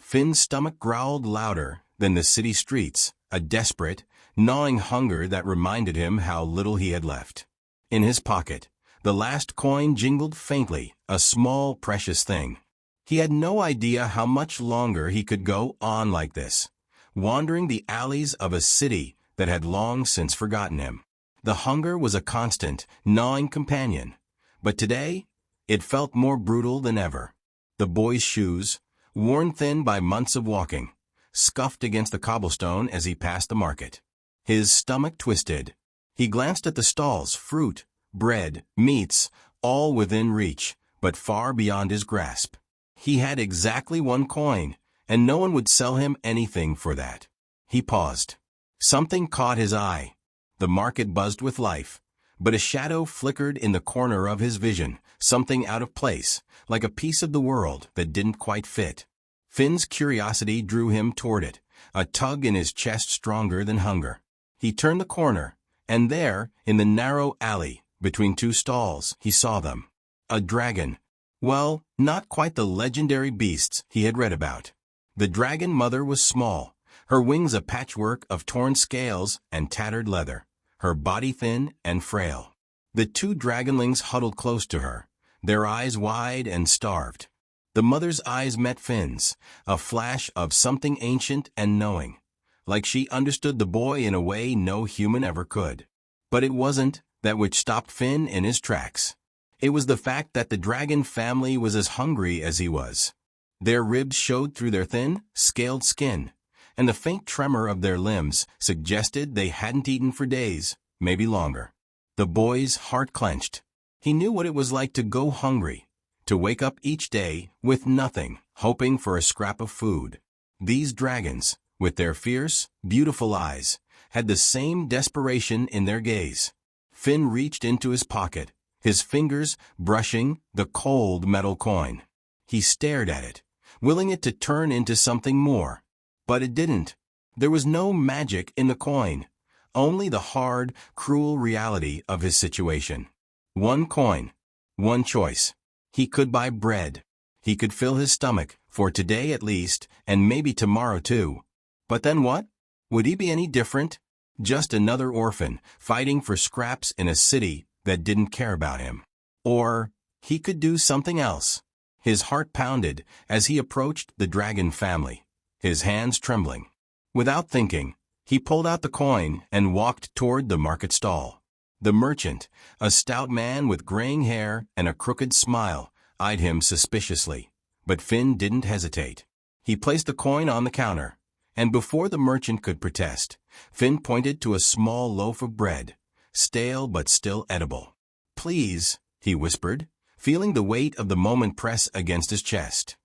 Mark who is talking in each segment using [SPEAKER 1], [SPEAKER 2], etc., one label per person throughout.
[SPEAKER 1] Finn's stomach growled louder than the city streets, a desperate, gnawing hunger that reminded him how little he had left. In his pocket, the last coin jingled faintly, a small, precious thing. He had no idea how much longer he could go on like this, wandering the alleys of a city that had long since forgotten him. The hunger was a constant, gnawing companion, but today, it felt more brutal than ever. The boy's shoes, worn thin by months of walking, scuffed against the cobblestone as he passed the market. His stomach twisted. He glanced at the stalls, fruit, bread, meats, all within reach, but far beyond his grasp. He had exactly 1 coin, and no one would sell him anything for that. He paused. Something caught his eye. The market buzzed with life, but a shadow flickered in the corner of his vision, something out of place, like a piece of the world that didn't quite fit. Finn's curiosity drew him toward it, a tug in his chest stronger than hunger. He turned the corner, and there, in the narrow alley, between 2 stalls, he saw them. A dragon. Well, not quite the legendary beasts he had read about. The dragon mother was small, her wings a patchwork of torn scales and tattered leather, her body thin and frail. The 2 dragonlings huddled close to her, their eyes wide and starved. The mother's eyes met Finn's, a flash of something ancient and knowing, like she understood the boy in a way no human ever could. But it wasn't that which stopped Finn in his tracks. It was the fact that the dragon family was as hungry as he was. Their ribs showed through their thin, scaled skin, and the faint tremor of their limbs suggested they hadn't eaten for days, maybe longer. The boy's heart clenched. He knew what it was like to go hungry, to wake up each day with nothing, hoping for a scrap of food. These dragons, with their fierce, beautiful eyes, had the same desperation in their gaze. Finn reached into his pocket, his fingers brushing the cold metal coin. He stared at it, willing it to turn into something more. But it didn't. There was no magic in the coin, only the hard, cruel reality of his situation. 1 coin, 1 choice. He could buy bread. He could fill his stomach, for today at least, and maybe tomorrow too. But then what? Would he be any different? Just another orphan, fighting for scraps in a city that didn't care about him. Or he could do something else. His heart pounded as he approached the dragon family, his hands trembling. Without thinking, he pulled out the coin and walked toward the market stall. The merchant, a stout man with graying hair and a crooked smile, eyed him suspiciously. But Finn didn't hesitate. He placed the coin on the counter, and before the merchant could protest, Finn pointed to a small loaf of bread, stale but still edible. "Please," he whispered, feeling the weight of the moment press against his chest.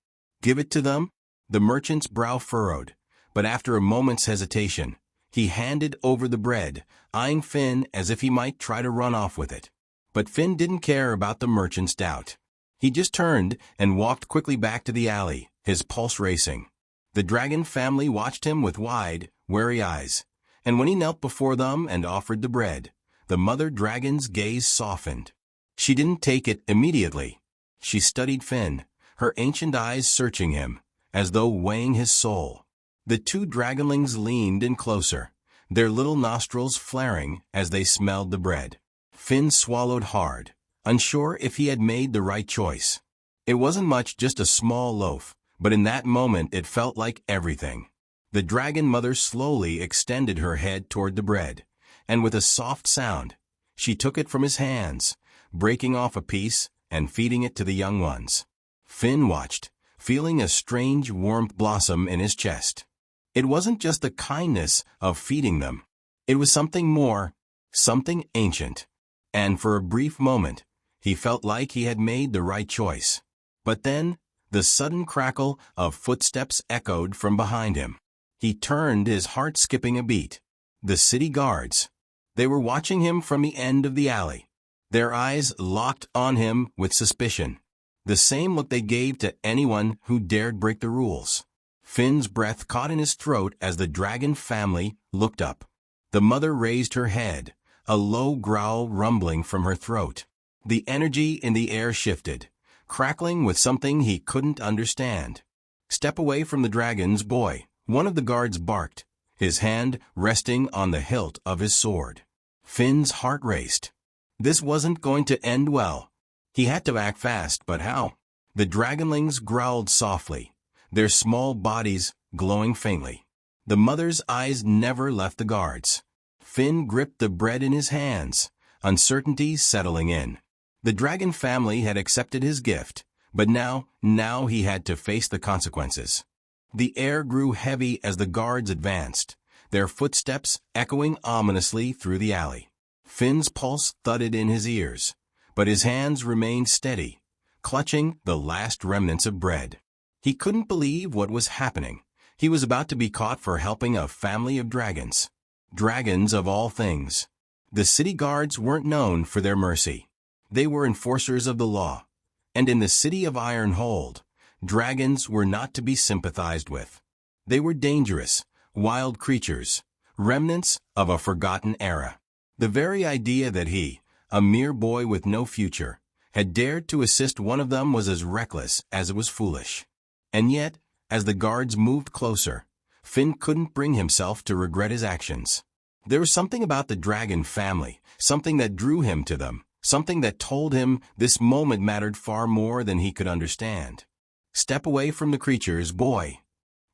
[SPEAKER 1] "Give it to them?" The merchant's brow furrowed, but after a moment's hesitation, he handed over the bread, eyeing Finn as if he might try to run off with it. But Finn didn't care about the merchant's doubt. He just turned and walked quickly back to the alley, his pulse racing. The dragon family watched him with wide, wary eyes, and when he knelt before them and offered the bread, the mother dragon's gaze softened. She didn't take it immediately. She studied Finn, her ancient eyes searching him, as though weighing his soul. The 2 dragonlings leaned in closer, their little nostrils flaring as they smelled the bread. Finn swallowed hard, unsure if he had made the right choice. It wasn't much, just a small loaf, but in that moment it felt like everything. The dragon mother slowly extended her head toward the bread, and with a soft sound, she took it from his hands, breaking off a piece and feeding it to the young ones. Finn watched, feeling a strange warmth blossom in his chest. It wasn't just the kindness of feeding them. It was something more, something ancient. And for a brief moment, he felt like he had made the right choice. But then, the sudden crackle of footsteps echoed from behind him. He turned, his heart skipping a beat. The city guards. They were watching him from the end of the alley, their eyes locked on him with suspicion. The same look they gave to anyone who dared break the rules. Finn's breath caught in his throat as the dragon family looked up. The mother raised her head, a low growl rumbling from her throat. The energy in the air shifted, crackling with something he couldn't understand. "Step away from the dragons, boy," one of the guards barked, his hand resting on the hilt of his sword. Finn's heart raced. This wasn't going to end well. He had to act fast, but how? The dragonlings growled softly, their small bodies glowing faintly. The mother's eyes never left the guards. Finn gripped the bread in his hands, uncertainty settling in. The dragon family had accepted his gift, but now he had to face the consequences. The air grew heavy as the guards advanced, their footsteps echoing ominously through the alley. Finn's pulse thudded in his ears, but his hands remained steady, clutching the last remnants of bread. He couldn't believe what was happening. He was about to be caught for helping a family of dragons. Dragons of all things. The city guards weren't known for their mercy. They were enforcers of the law. And in the city of Ironhold, dragons were not to be sympathized with. They were dangerous, wild creatures, remnants of a forgotten era. The very idea that he, a mere boy with no future, had dared to assist one of them was as reckless as it was foolish. And yet, as the guards moved closer, Finn couldn't bring himself to regret his actions. There was something about the dragon family, something that drew him to them, something that told him this moment mattered far more than he could understand. "Step away from the creatures, boy,"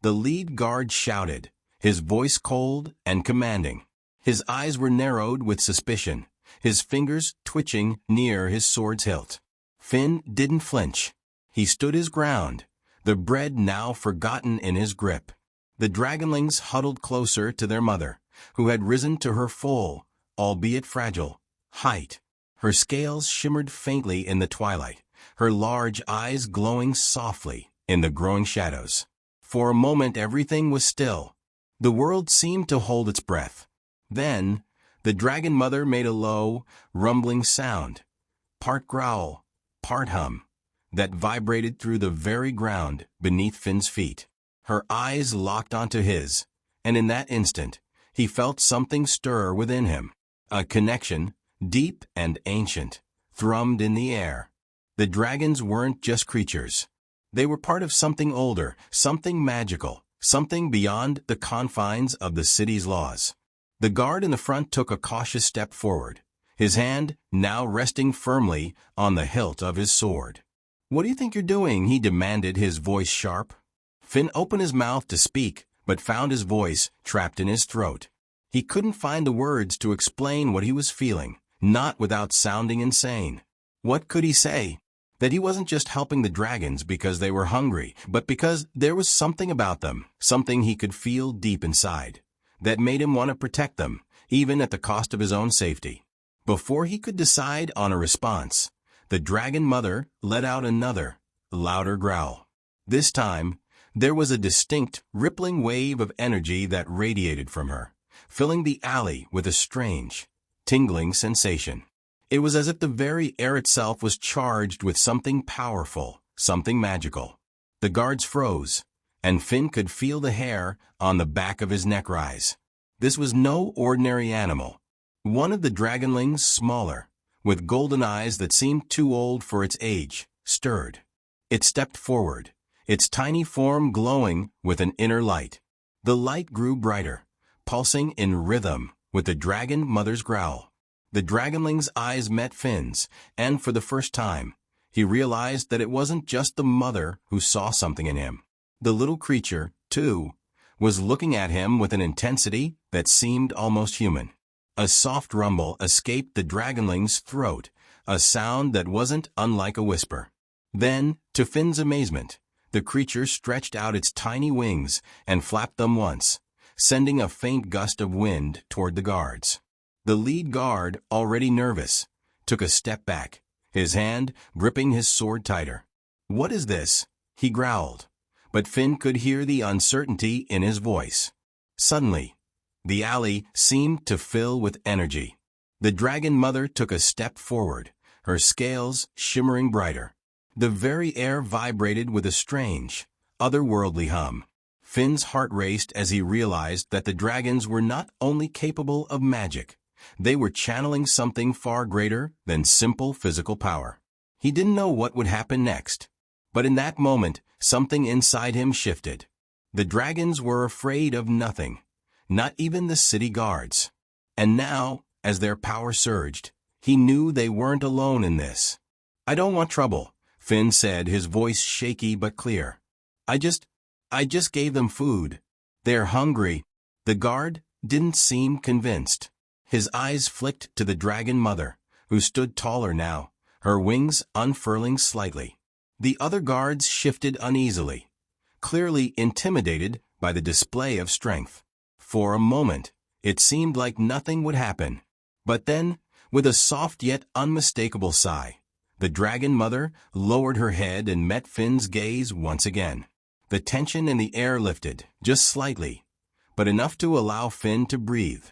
[SPEAKER 1] the lead guard shouted, his voice cold and commanding. His eyes were narrowed with suspicion, his fingers twitching near his sword's hilt. Finn didn't flinch. He stood his ground, the bread now forgotten in his grip. The dragonlings huddled closer to their mother, who had risen to her full, albeit fragile, height. Her scales shimmered faintly in the twilight, her large eyes glowing softly in the growing shadows. For a moment everything was still. The world seemed to hold its breath. Then, the dragon mother made a low, rumbling sound, part growl, part hum, that vibrated through the very ground beneath Finn's feet. Her eyes locked onto his, and in that instant, he felt something stir within him. A connection, deep and ancient, thrummed in the air. The dragons weren't just creatures. They were part of something older, something magical, something beyond the confines of the city's laws. The guard in the front took a cautious step forward, his hand now resting firmly on the hilt of his sword. "What do you think you're doing?" he demanded, his voice sharp. Finn opened his mouth to speak, but found his voice trapped in his throat. He couldn't find the words to explain what he was feeling, not without sounding insane. What could he say? That he wasn't just helping the dragons because they were hungry, but because there was something about them, something he could feel deep inside, that made him want to protect them, even at the cost of his own safety. Before he could decide on a response, the dragon mother let out another, louder growl. This time, there was a distinct, rippling wave of energy that radiated from her, filling the alley with a strange, tingling sensation. It was as if the very air itself was charged with something powerful, something magical. The guards froze, and Finn could feel the hair on the back of his neck rise. This was no ordinary animal. One of the dragonlings, smaller, with golden eyes that seemed too old for its age, stirred. It stepped forward, its tiny form glowing with an inner light. The light grew brighter, pulsing in rhythm with the dragon mother's growl. The dragonling's eyes met Finn's, and for the first time, he realized that it wasn't just the mother who saw something in him. The little creature, too, was looking at him with an intensity that seemed almost human. A soft rumble escaped the dragonling's throat, a sound that wasn't unlike a whisper. Then, to Finn's amazement, the creature stretched out its tiny wings and flapped them once, sending a faint gust of wind toward the guards. The lead guard, already nervous, took a step back, his hand gripping his sword tighter. "What is this?" he growled, but Finn could hear the uncertainty in his voice. Suddenly, the alley seemed to fill with energy. The dragon mother took a step forward, her scales shimmering brighter. The very air vibrated with a strange, otherworldly hum. Finn's heart raced as he realized that the dragons were not only capable of magic, they were channeling something far greater than simple physical power. He didn't know what would happen next, but in that moment, something inside him shifted. The dragons were afraid of nothing, not even the city guards. And now, as their power surged, he knew they weren't alone in this. "I don't want trouble," Finn said, his voice shaky but clear. I just gave them food. They're hungry." The guard didn't seem convinced. His eyes flicked to the dragon mother, who stood taller now, her wings unfurling slightly. The other guards shifted uneasily, clearly intimidated by the display of strength. For a moment, it seemed like nothing would happen. But then, with a soft yet unmistakable sigh, the dragon mother lowered her head and met Finn's gaze once again. The tension in the air lifted, just slightly, but enough to allow Finn to breathe.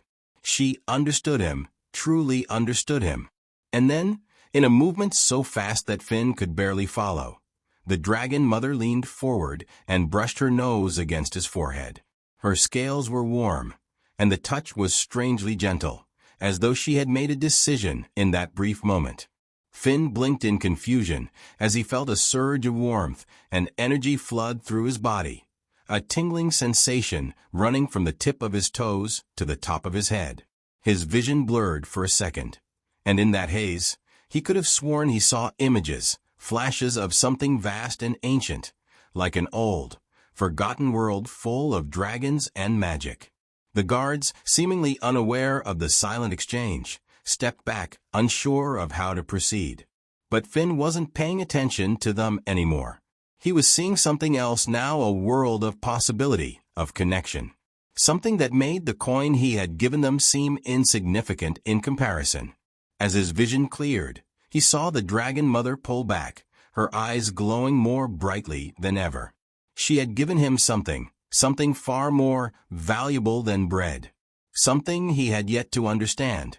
[SPEAKER 1] She understood him, truly understood him. And then, in a movement so fast that Finn could barely follow, the dragon mother leaned forward and brushed her nose against his forehead. Her scales were warm, and the touch was strangely gentle, as though she had made a decision in that brief moment. Finn blinked in confusion as he felt a surge of warmth and energy flood through his body, a tingling sensation running from the tip of his toes to the top of his head. His vision blurred for a second, and in that haze, he could have sworn he saw images, flashes of something vast and ancient, like an old, forgotten world full of dragons and magic. The guards, seemingly unaware of the silent exchange, stepped back, unsure of how to proceed. But Finn wasn't paying attention to them anymore. He was seeing something else now, a world of possibility, of connection. Something that made the coin he had given them seem insignificant in comparison. As his vision cleared, he saw the dragon mother pull back, her eyes glowing more brightly than ever. She had given him something far more valuable than bread. Something he had yet to understand.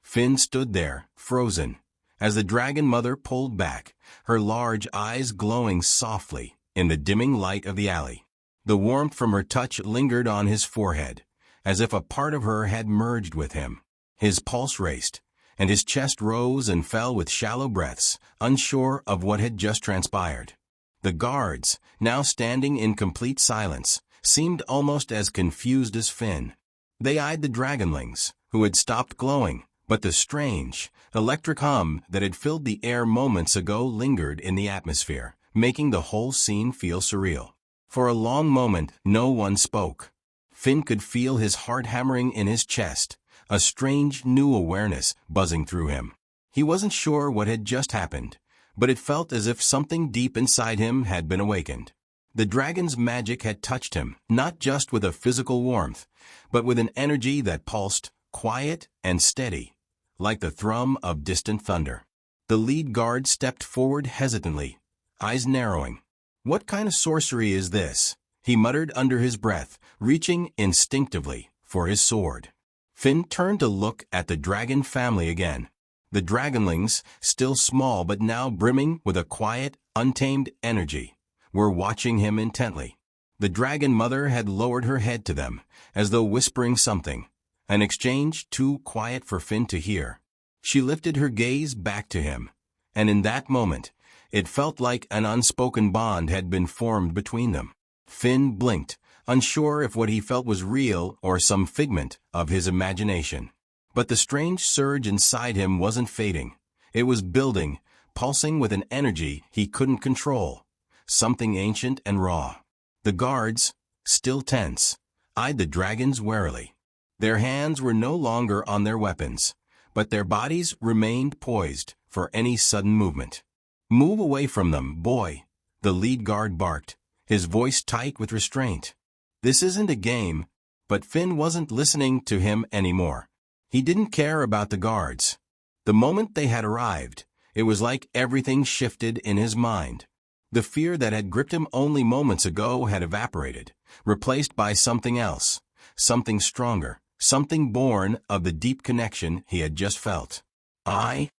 [SPEAKER 1] Finn stood there, frozen, as the dragon mother pulled back, her large eyes glowing softly in the dimming light of the alley. The warmth from her touch lingered on his forehead, as if a part of her had merged with him. His pulse raced, and his chest rose and fell with shallow breaths, unsure of what had just transpired. The guards, now standing in complete silence, seemed almost as confused as Finn. They eyed the dragonlings, who had stopped glowing, but the strange, electric hum that had filled the air moments ago lingered in the atmosphere, making the whole scene feel surreal. For a long moment, no one spoke. Finn could feel his heart hammering in his chest, a strange new awareness buzzing through him. He wasn't sure what had just happened, but it felt as if something deep inside him had been awakened. The dragon's magic had touched him, not just with a physical warmth, but with an energy that pulsed, quiet and steady, like the thrum of distant thunder. The lead guard stepped forward hesitantly, eyes narrowing. "What kind of sorcery is this?" he muttered under his breath, reaching instinctively for his sword. Finn turned to look at the dragon family again. The dragonlings, still small but now brimming with a quiet, untamed energy, were watching him intently. The dragon mother had lowered her head to them, as though whispering something, an exchange too quiet for Finn to hear. She lifted her gaze back to him, and in that moment, it felt like an unspoken bond had been formed between them. Finn blinked, unsure if what he felt was real or some figment of his imagination. But the strange surge inside him wasn't fading. It was building, pulsing with an energy he couldn't control, something ancient and raw. The guards, still tense, eyed the dragons warily. Their hands were no longer on their weapons, but their bodies remained poised for any sudden movement. "Move away from them, boy," the lead guard barked, his voice tight with restraint. This isn't a game, but Finn wasn't listening to him anymore. He didn't care about the guards. The moment they had arrived, it was like everything shifted in his mind. The fear that had gripped him only moments ago had evaporated, replaced by something else, something stronger, something born of the deep connection he had just felt. I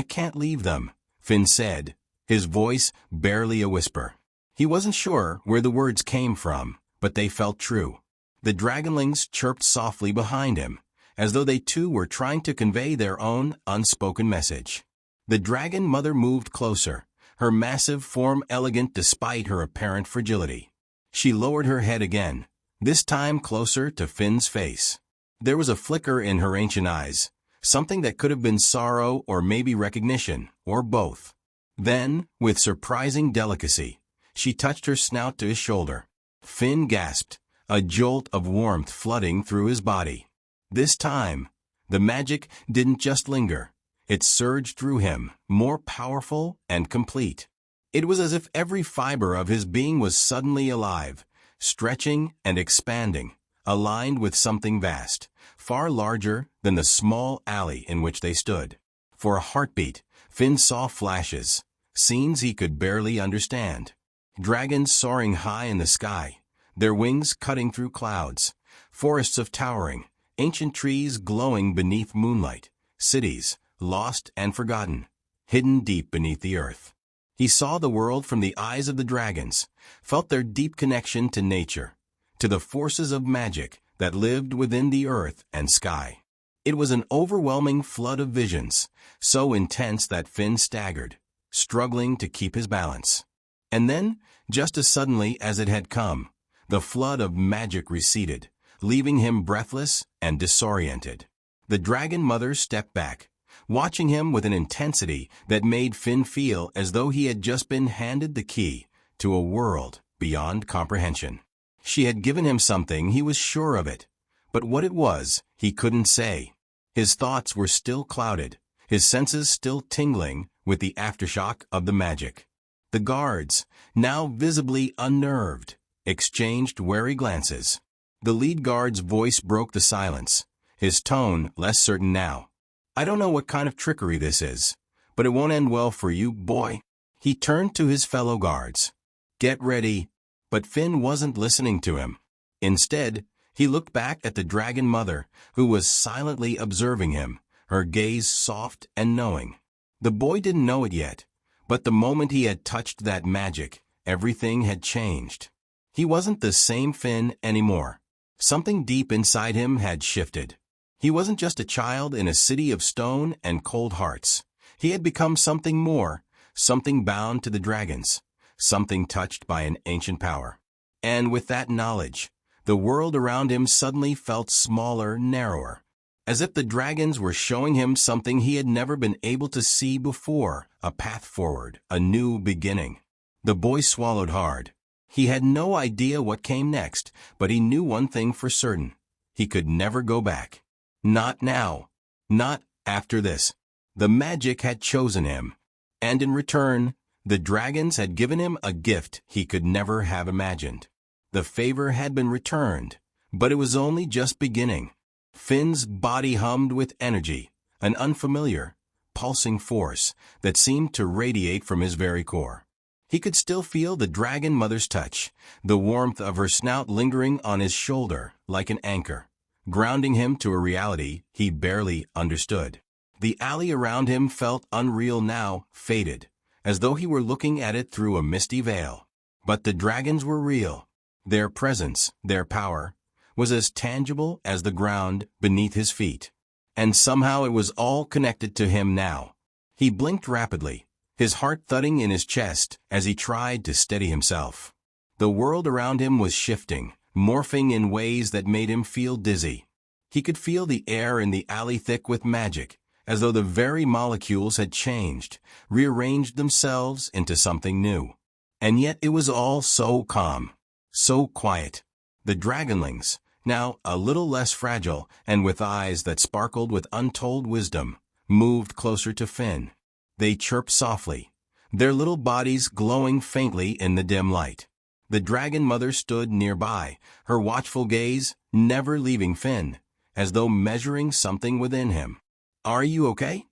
[SPEAKER 1] can't leave them," Finn said, his voice barely a whisper. He wasn't sure where the words came from, but they felt true. The dragonlings chirped softly behind him, as though they too were trying to convey their own unspoken message. The dragon mother moved closer, her massive form elegant despite her apparent fragility. She lowered her head again, this time closer to Finn's face. There was a flicker in her ancient eyes, something that could have been sorrow or maybe recognition, or both. Then, with surprising delicacy, she touched her snout to his shoulder. Finn gasped, a jolt of warmth flooding through his body. This time, the magic didn't just linger. It surged through him, more powerful and complete. It was as if every fiber of his being was suddenly alive, stretching and expanding, aligned with something vast, far larger than the small alley in which they stood. For a heartbeat, Finn saw flashes, scenes he could barely understand. Dragons soaring high in the sky, their wings cutting through clouds, forests of towering, ancient trees glowing beneath moonlight, cities, lost and forgotten, hidden deep beneath the earth. He saw the world from the eyes of the dragons, felt their deep connection to nature, to the forces of magic that lived within the earth and sky. It was an overwhelming flood of visions, so intense that Finn staggered, struggling to keep his balance. And then, just as suddenly as it had come, the flood of magic receded, leaving him breathless and disoriented. The Dragon Mother stepped back, watching him with an intensity that made Finn feel as though he had just been handed the key to a world beyond comprehension. She had given him something, he was sure of it, but what it was, he couldn't say. His thoughts were still clouded, his senses still tingling with the aftershock of the magic. The guards, now visibly unnerved, exchanged wary glances. The lead guard's voice broke the silence, his tone less certain now. "I don't know what kind of trickery this is, but it won't end well for you, boy." He turned to his fellow guards. "Get ready." But Finn wasn't listening to him. Instead, he looked back at the Dragon Mother, who was silently observing him, her gaze soft and knowing. The boy didn't know it yet, but the moment he had touched that magic, everything had changed. He wasn't the same Finn anymore. Something deep inside him had shifted. He wasn't just a child in a city of stone and cold hearts. He had become something more, something bound to the dragons, something touched by an ancient power. And with that knowledge, the world around him suddenly felt smaller, narrower, as if the dragons were showing him something he had never been able to see before, a path forward, a new beginning. The boy swallowed hard. He had no idea what came next, but he knew one thing for certain. He could never go back. Not now. Not after this. The magic had chosen him. And in return, the dragons had given him a gift he could never have imagined. The favor had been returned, but it was only just beginning. Finn's body hummed with energy, an unfamiliar, pulsing force that seemed to radiate from his very core. He could still feel the Dragon Mother's touch, the warmth of her snout lingering on his shoulder like an anchor, grounding him to a reality he barely understood. The alley around him felt unreal now, faded, as though he were looking at it through a misty veil. But the dragons were real. Their presence, their power, was as tangible as the ground beneath his feet. And somehow it was all connected to him now. He blinked rapidly, his heart thudding in his chest as he tried to steady himself. The world around him was shifting, morphing in ways that made him feel dizzy. He could feel the air in the alley thick with magic, as though the very molecules had changed, rearranged themselves into something new. And yet it was all so calm, so quiet. The dragonlings, now a little less fragile and with eyes that sparkled with untold wisdom, moved closer to Finn. They chirped softly, their little bodies glowing faintly in the dim light. The Dragon Mother stood nearby, her watchful gaze never leaving Finn, as though measuring something within him. "Are you okay?"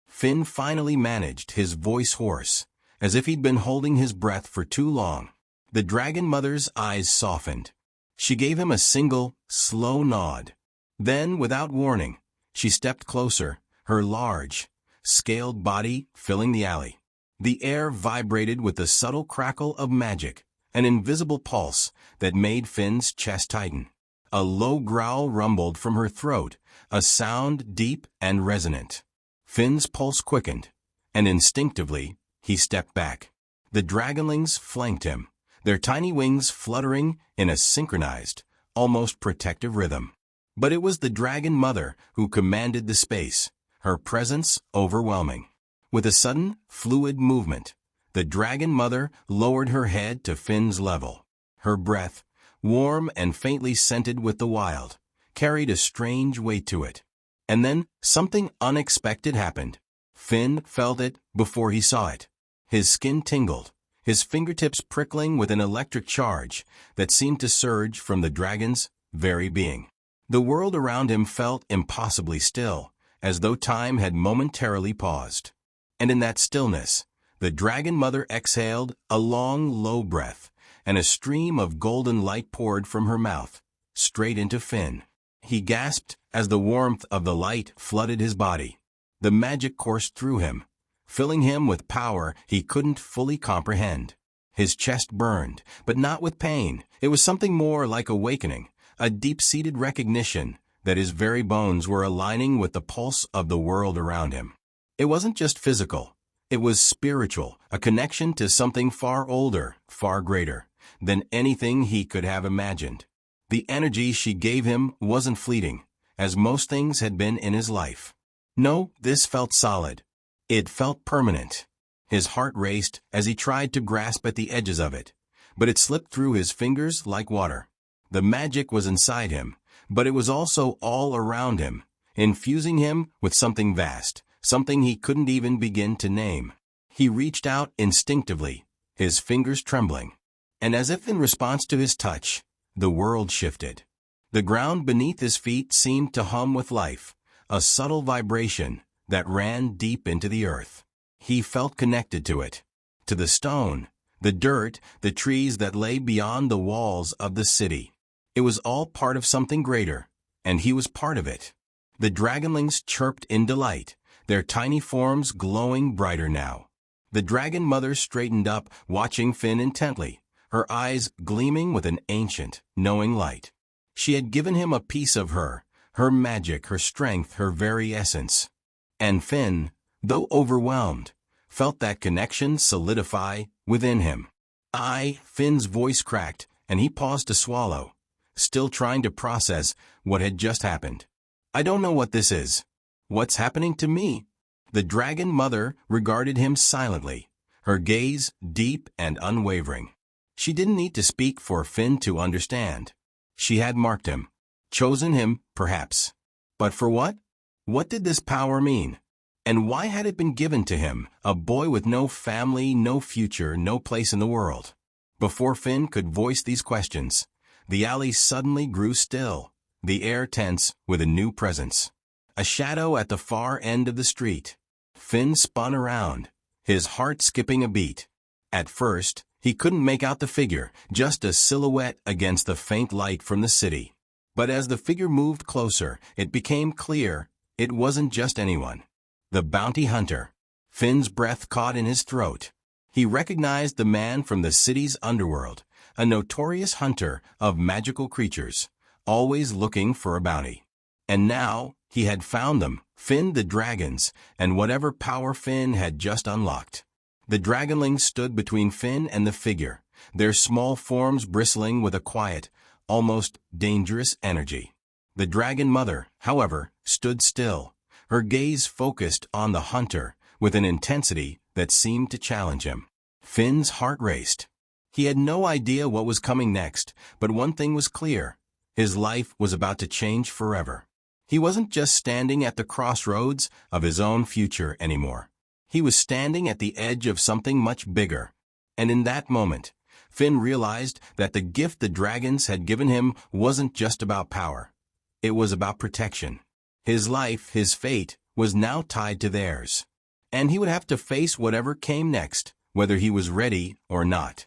[SPEAKER 1] Finn finally managed, his voice hoarse, as if he'd been holding his breath for too long. The Dragon Mother's eyes softened. She gave him a single, slow nod. Then, without warning, she stepped closer, her large, scaled body filling the alley. The air vibrated with the subtle crackle of magic, an invisible pulse that made Finn's chest tighten. A low growl rumbled from her throat, a sound deep and resonant. Finn's pulse quickened, and instinctively, he stepped back. The dragonlings flanked him, their tiny wings fluttering in a synchronized, almost protective rhythm. But it was the dragon mother who commanded the space, her presence overwhelming. With a sudden, fluid movement, the dragon mother lowered her head to Finn's level. Her breath, warm and faintly scented with the wild, carried a strange weight to it. And then something unexpected happened. Finn felt it before he saw it. His skin tingled, his fingertips prickling with an electric charge that seemed to surge from the dragon's very being. The world around him felt impossibly still, as though time had momentarily paused. And in that stillness, the dragon mother exhaled a long, low breath, and a stream of golden light poured from her mouth, straight into Finn. He gasped as the warmth of the light flooded his body. The magic coursed through him, filling him with power he couldn't fully comprehend. His chest burned, but not with pain. It was something more like awakening, a deep-seated recognition that his very bones were aligning with the pulse of the world around him. It wasn't just physical. It was spiritual, a connection to something far older, far greater than anything he could have imagined. The energy she gave him wasn't fleeting, as most things had been in his life. No, this felt solid. It felt permanent. His heart raced as he tried to grasp at the edges of it, but it slipped through his fingers like water. The magic was inside him, but it was also all around him, infusing him with something vast, something he couldn't even begin to name. He reached out instinctively, his fingers trembling, and as if in response to his touch, the world shifted. The ground beneath his feet seemed to hum with life, a subtle vibration that ran deep into the earth. He felt connected to it, to the stone, the dirt, the trees that lay beyond the walls of the city. It was all part of something greater, and he was part of it. The dragonlings chirped in delight, their tiny forms glowing brighter now. The dragon mother straightened up, watching Finn intently, her eyes gleaming with an ancient, knowing light. She had given him a piece of her magic, her strength, her very essence. And Finn, though overwhelmed, felt that connection solidify within him. Finn's voice cracked, and he paused to swallow, still trying to process what had just happened. I don't know what this is. What's happening to me? The dragon mother regarded him silently, her gaze deep and unwavering. She didn't need to speak for Finn to understand. She had marked him, chosen him, perhaps. But for what? What did this power mean? And why had it been given to him, a boy with no family, no future, no place in the world? Before Finn could voice these questions, the alley suddenly grew still, the air tense with a new presence. A shadow at the far end of the street. Finn spun around, his heart skipping a beat. At first, he couldn't make out the figure, just a silhouette against the faint light from the city. But as the figure moved closer, it became clear it wasn't just anyone. The bounty hunter. Finn's breath caught in his throat. He recognized the man from the city's underworld, a notorious hunter of magical creatures, always looking for a bounty. And now, he had found them, Finn the dragons, and whatever power Finn had just unlocked. The dragonlings stood between Finn and the figure, their small forms bristling with a quiet, almost dangerous energy. The dragon mother, however, stood still, her gaze focused on the hunter with an intensity that seemed to challenge him. Finn's heart raced. He had no idea what was coming next, but one thing was clear. His life was about to change forever. He wasn't just standing at the crossroads of his own future anymore. He was standing at the edge of something much bigger. And in that moment, Finn realized that the gift the dragons had given him wasn't just about power. It was about protection. His life, his fate, was now tied to theirs. And he would have to face whatever came next, whether he was ready or not.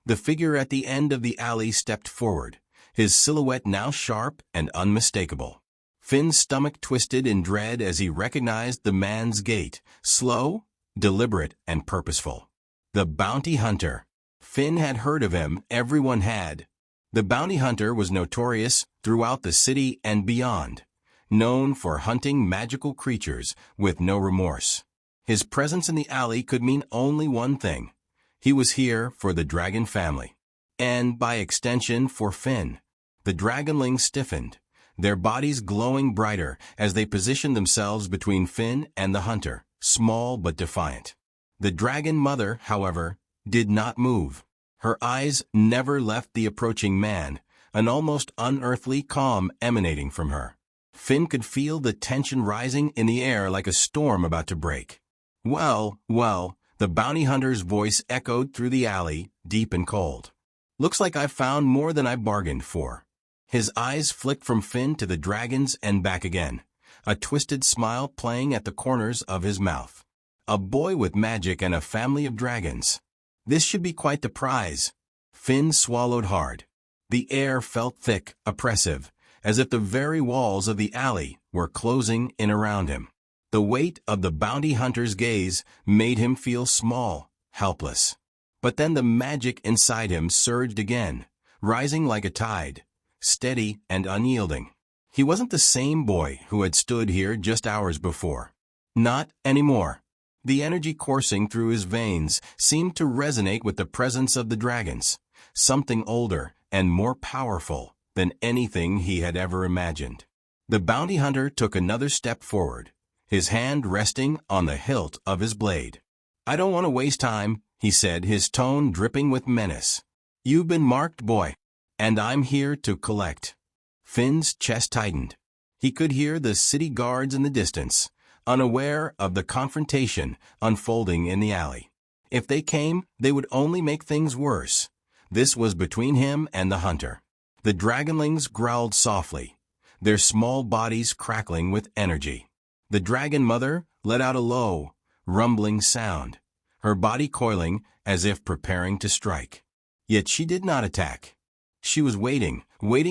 [SPEAKER 1] The figure at the end of the alley stepped forward, his silhouette now sharp and unmistakable. Finn's stomach twisted in dread as he recognized the man's gait, slow, deliberate, and purposeful. The bounty hunter. Finn had heard of him, everyone had. The bounty hunter was notorious throughout the city and beyond, known for hunting magical creatures with no remorse. His presence in the alley could mean only one thing. He was here for the dragon family. And, by extension, for Finn. The dragonlings stiffened, their bodies glowing brighter as they positioned themselves between Finn and the hunter, small but defiant. The dragon mother, however, did not move. Her eyes never left the approaching man, an almost unearthly calm emanating from her. Finn could feel the tension rising in the air like a storm about to break. Well, the bounty hunter's voice echoed through the alley, deep and cold. Looks like I've found more than I bargained for. His eyes flicked from Finn to the dragons and back again, a twisted smile playing at the corners of his mouth. A boy with magic and a family of dragons. This should be quite the prize. Finn swallowed hard. The air felt thick, oppressive, as if the very walls of the alley were closing in around him. The weight of the bounty hunter's gaze made him feel small, helpless. But then the magic inside him surged again, rising like a tide, steady and unyielding. He wasn't the same boy who had stood here just hours before. Not anymore. The energy coursing through his veins seemed to resonate with the presence of the dragons, something older and more powerful than anything he had ever imagined. The bounty hunter took another step forward, his hand resting on the hilt of his blade. "I don't want to waste time," he said, his tone dripping with menace. "You've been marked, boy, and I'm here to collect." Finn's chest tightened. He could hear the city guards in the distance, unaware of the confrontation unfolding in the alley. If they came, they would only make things worse. This was between him and the hunter. The dragonlings growled softly, their small bodies crackling with energy. The dragon mother let out a low, rumbling sound, her body coiling as if preparing to strike. Yet she did not attack. She was waiting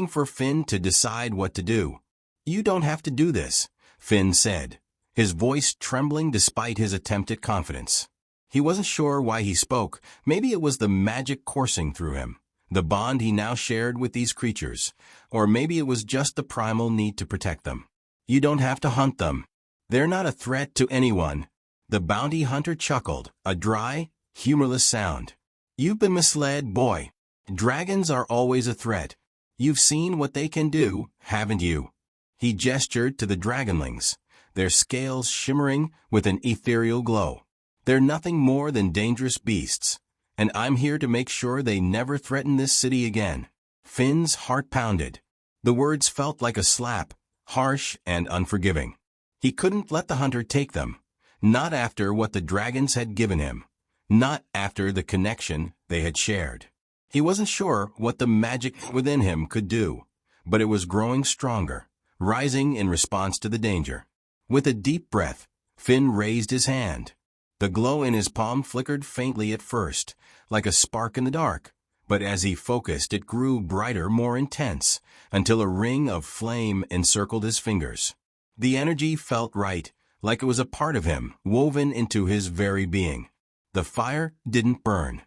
[SPEAKER 1] for Finn to decide what to do. "You don't have to do this," Finn said, his voice trembling despite his attempt at confidence. He wasn't sure why he spoke. Maybe it was the magic coursing through him, the bond he now shared with these creatures, or maybe it was just the primal need to protect them. "You don't have to hunt them. They're not a threat to anyone." The bounty hunter chuckled, a dry, humorless sound. "You've been misled, boy. Dragons are always a threat. You've seen what they can do, haven't you?" He gestured to the dragonlings, their scales shimmering with an ethereal glow. "They're nothing more than dangerous beasts, and I'm here to make sure they never threaten this city again." Finn's heart pounded. The words felt like a slap, harsh and unforgiving. He couldn't let the hunter take them, not after what the dragons had given him, not after the connection they had shared. He wasn't sure what the magic within him could do, but it was growing stronger, rising in response to the danger. With a deep breath, Finn raised his hand. The glow in his palm flickered faintly at first, like a spark in the dark, but as he focused it grew brighter, more intense, until a ring of flame encircled his fingers. The energy felt right, like it was a part of him, woven into his very being. The fire didn't burn.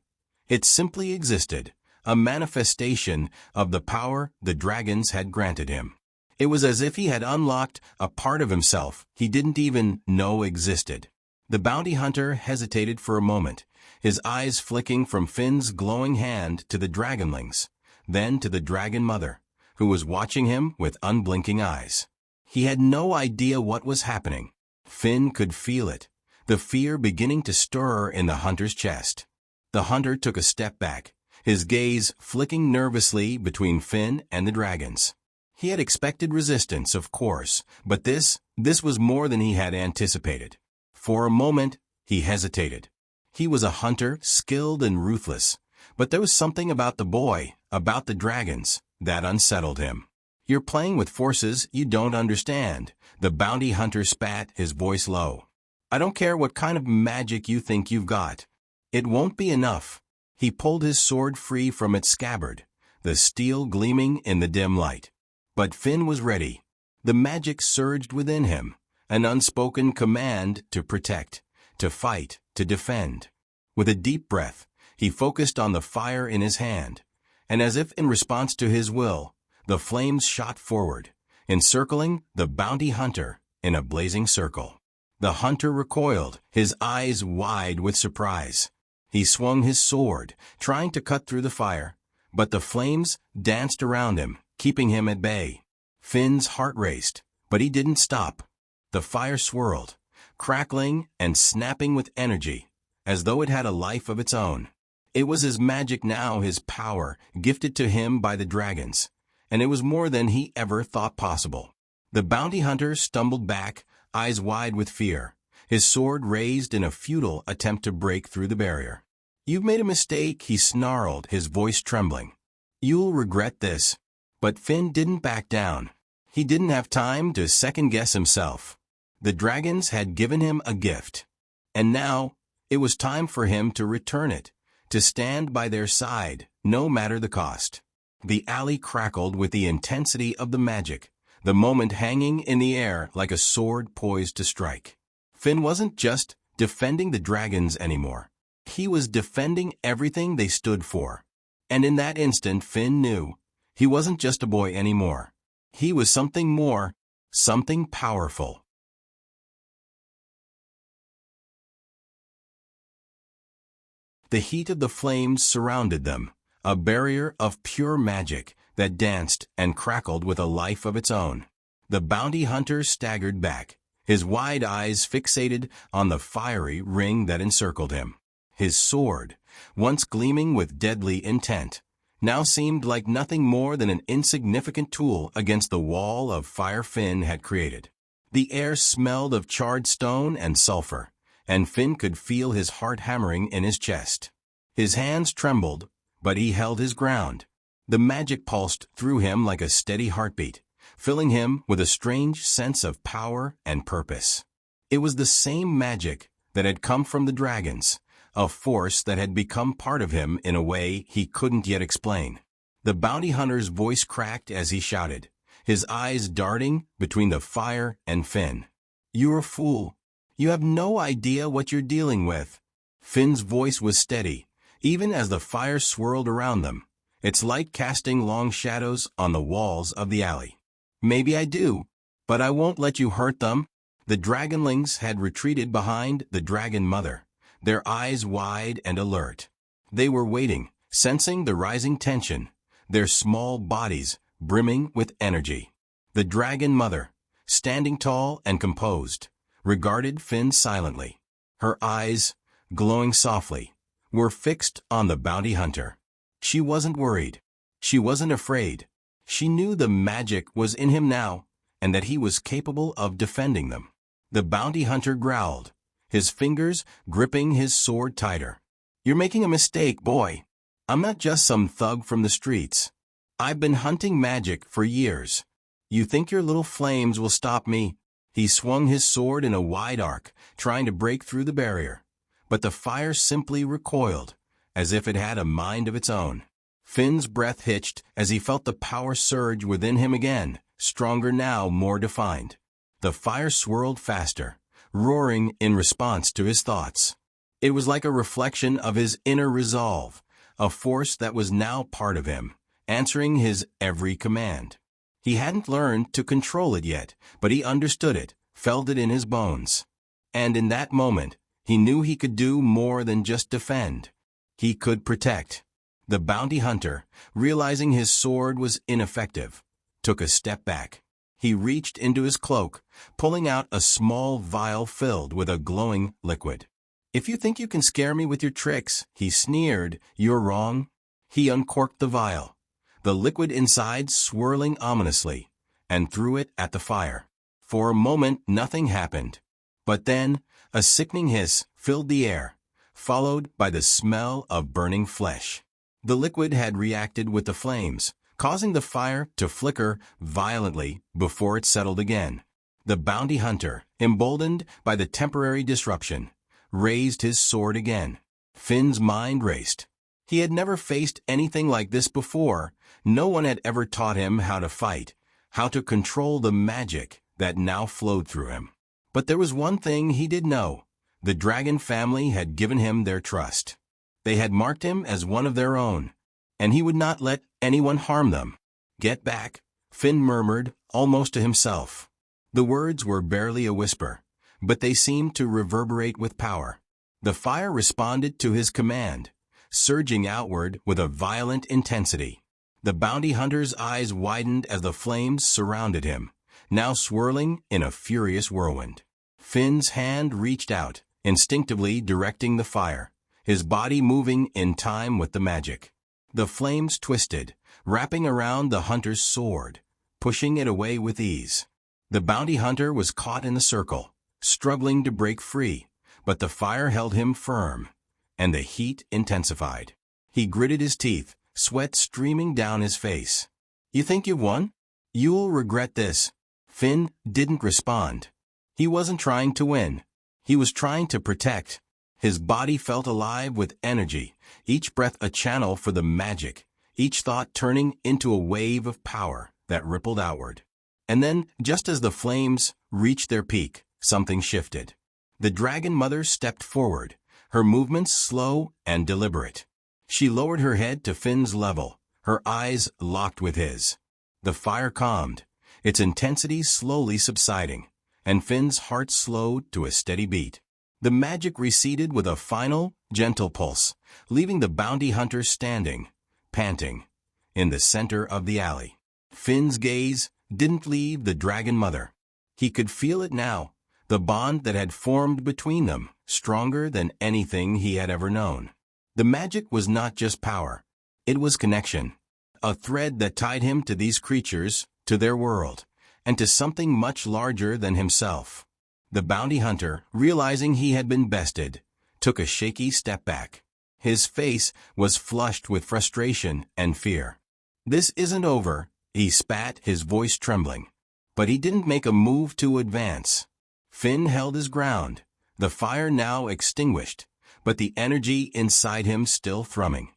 [SPEAKER 1] It simply existed, a manifestation of the power the dragons had granted him. It was as if he had unlocked a part of himself he didn't even know existed. The bounty hunter hesitated for a moment, his eyes flicking from Finn's glowing hand to the dragonlings, then to the dragon mother, who was watching him with unblinking eyes. He had no idea what was happening. Finn could feel it, the fear beginning to stir in the hunter's chest. The hunter took a step back, his gaze flicking nervously between Finn and the dragons. He had expected resistance, of course, but this was more than he had anticipated. For a moment, he hesitated. He was a hunter, skilled and ruthless, but there was something about the boy, about the dragons, that unsettled him. "You're playing with forces you don't understand," the bounty hunter spat, his voice low. "I don't care what kind of magic you think you've got. It won't be enough." He pulled his sword free from its scabbard, the steel gleaming in the dim light. But Finn was ready. The magic surged within him, an unspoken command to protect, to fight, to defend. With a deep breath, he focused on the fire in his hand, and as if in response to his will, the flames shot forward, encircling the bounty hunter in a blazing circle. The hunter recoiled, his eyes wide with surprise. He swung his sword, trying to cut through the fire, but the flames danced around him, keeping him at bay. Finn's heart raced, but he didn't stop. The fire swirled, crackling and snapping with energy, as though it had a life of its own. It was his magic now, his power, gifted to him by the dragons, and it was more than he ever thought possible. The bounty hunter stumbled back, eyes wide with fear, his sword raised in a futile attempt to break through the barrier. "You've made a mistake," he snarled, his voice trembling. "You'll regret this." But Finn didn't back down. He didn't have time to second-guess himself. The dragons had given him a gift, and now it was time for him to return it, to stand by their side, no matter the cost. The alley crackled with the intensity of the magic, the moment hanging in the air like a sword poised to strike. Finn wasn't just defending the dragons anymore. He was defending everything they stood for. And in that instant, Finn knew he wasn't just a boy anymore. He was something more, something powerful. The heat of the flames surrounded them, a barrier of pure magic that danced and crackled with a life of its own. The bounty hunter staggered back, his wide eyes fixated on the fiery ring that encircled him. His sword, once gleaming with deadly intent, now seemed like nothing more than an insignificant tool against the wall of fire Finn had created. The air smelled of charred stone and sulfur, and Finn could feel his heart hammering in his chest. His hands trembled, but he held his ground. The magic pulsed through him like a steady heartbeat, filling him with a strange sense of power and purpose. It was the same magic that had come from the dragons, a force that had become part of him in a way he couldn't yet explain. The bounty hunter's voice cracked as he shouted, his eyes darting between the fire and Finn. "You're a fool. You have no idea what you're dealing with." Finn's voice was steady, even as the fire swirled around them, its light casting long shadows on the walls of the alley. "Maybe I do, but I won't let you hurt them." The dragonlings had retreated behind the dragon mother, their eyes wide and alert. They were waiting, sensing the rising tension, their small bodies brimming with energy. The dragon mother, standing tall and composed, regarded Finn silently. Her eyes, glowing softly, were fixed on the bounty hunter. She wasn't worried. She wasn't afraid. She knew the magic was in him now, and that he was capable of defending them. The bounty hunter growled, his fingers gripping his sword tighter. "You're making a mistake, boy. I'm not just some thug from the streets. I've been hunting magic for years. You think your little flames will stop me?" He swung his sword in a wide arc, trying to break through the barrier, but the fire simply recoiled, as if it had a mind of its own. Finn's breath hitched as he felt the power surge within him again, stronger now, more defined. The fire swirled faster, roaring in response to his thoughts. It was like a reflection of his inner resolve, a force that was now part of him, answering his every command. He hadn't learned to control it yet, but he understood it, felt it in his bones. And in that moment, he knew he could do more than just defend. He could protect. The bounty hunter, realizing his sword was ineffective, took a step back. He reached into his cloak, pulling out a small vial filled with a glowing liquid. "If you think you can scare me with your tricks," he sneered, "you're wrong." He uncorked the vial, the liquid inside swirling ominously, and threw it at the fire. For a moment, nothing happened. But then, a sickening hiss filled the air, followed by the smell of burning flesh. The liquid had reacted with the flames, causing the fire to flicker violently before it settled again. The bounty hunter, emboldened by the temporary disruption, raised his sword again. Finn's mind raced. He had never faced anything like this before. No one had ever taught him how to fight, how to control the magic that now flowed through him. But there was one thing he did know. The dragon family had given him their trust. They had marked him as one of their own, and he would not let anyone harm them. "Get back," Finn murmured, almost to himself. The words were barely a whisper, but they seemed to reverberate with power. The fire responded to his command, surging outward with a violent intensity. The bounty hunter's eyes widened as the flames surrounded him, now swirling in a furious whirlwind. Finn's hand reached out, instinctively directing the fire, his body moving in time with the magic. The flames twisted, wrapping around the hunter's sword, pushing it away with ease. The bounty hunter was caught in the circle, struggling to break free, but the fire held him firm, and the heat intensified. He gritted his teeth, sweat streaming down his face. "You think you've won? You'll regret this." Finn didn't respond. He wasn't trying to win. He was trying to protect. His body felt alive with energy, each breath a channel for the magic, each thought turning into a wave of power that rippled outward. And then, just as the flames reached their peak, something shifted. The Dragon Mother stepped forward, her movements slow and deliberate. She lowered her head to Finn's level, her eyes locked with his. The fire calmed, its intensity slowly subsiding, and Finn's heart slowed to a steady beat. The magic receded with a final, gentle pulse, leaving the bounty hunter standing, panting, in the center of the alley. Finn's gaze didn't leave the Dragon Mother. He could feel it now, the bond that had formed between them, stronger than anything he had ever known. The magic was not just power, it was connection, a thread that tied him to these creatures, to their world, and to something much larger than himself. The bounty hunter, realizing he had been bested, took a shaky step back. His face was flushed with frustration and fear. "This isn't over," he spat, his voice trembling. But he didn't make a move to advance. Finn held his ground, the fire now extinguished, but the energy inside him still thrumming.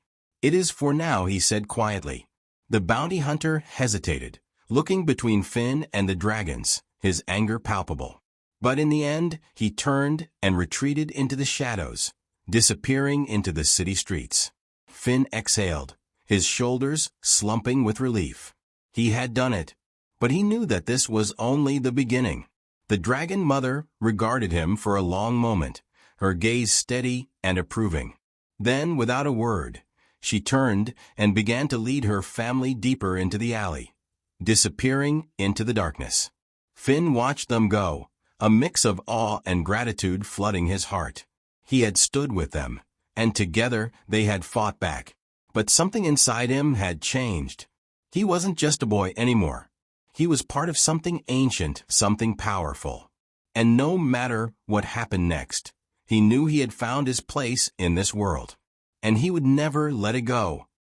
[SPEAKER 1] "It is for now," he said quietly. The bounty hunter hesitated, looking between Finn and the dragons, his anger palpable. But in the end, he turned and retreated into the shadows, disappearing into the city streets. Finn exhaled, his shoulders slumping with relief. He had done it, but he knew that this was only the beginning. The Dragon Mother regarded him for a long moment, her gaze steady and approving. Then, without a word, she turned and began to lead her family deeper into the alley, disappearing into the darkness. Finn watched them go, a mix of awe and gratitude flooding his heart. He had stood with them, and together they had fought back. But something inside him had changed. He wasn't just a boy anymore. He was part of something ancient, something powerful. And no matter what happened next, he knew he had found his place in this world. And he would never let it go.